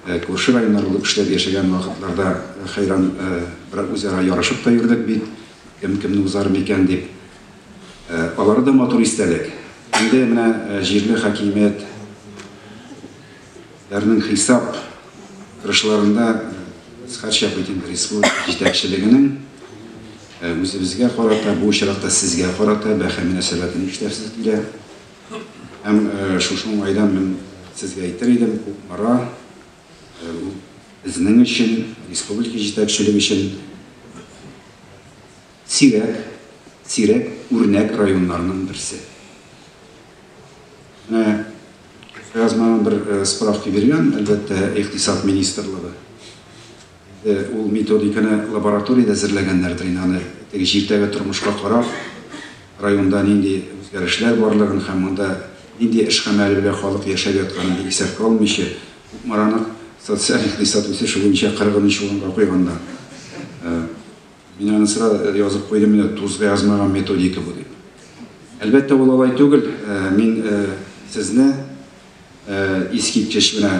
Күрше районнар булып эшләп яшәгән вакытларда хәйран бер үзара ярышып та йөрдек бит. Кемне узар микән дип. Алары да матур истәлек. Инде менә җирле хакимиятләрнең хисап тырышларында Схарча Путин республика җитәкчелегенең үзебезгә карата, бу очракта сезгә карата бәһа мөнәсәбәтен ишетәсез килә. Һәм шушы уңайдан мин сезгә әйтер идем, күпмара безнең өчен, республика җитәкчелеге өчен сирәк үрнәк районнарның берсе. Язма бер справка биргән, әлбәттә, икътисад министрлыгы. Ул методиканы лабораториядә әзерләгәннәрдер инде. Теге җирдәге тормышка карап, районда нинди үзгәрешләр барлыгын һәм монда нинди эш гамәле белән халык яшәп ятканын исәпкә алмыйча, Күпмараның социаль икътисад үсеше буенча 40-нчы урынга куйганнар. Мин аны сыра язып куйдым, менә тузга язмаган методика бу дип. Әлбәттә, ул алай түгел. Мин сезне искиткеч менә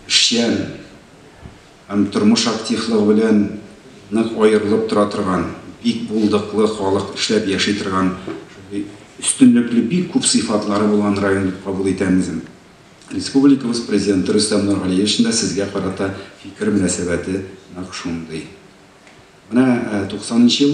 эшчән һәм тормыш активлыгы белән нык аерылып тора торган, бик булдыклы халык эшләп яши торган, өстенлекле бик күп сыйфатлары булган район дип кабул итәбез. Республикабыз президенты Рөстәм Нургалиевич да сезгә карата фикер мөнәсәбәте нәкъ шундый. Менә 90-нчы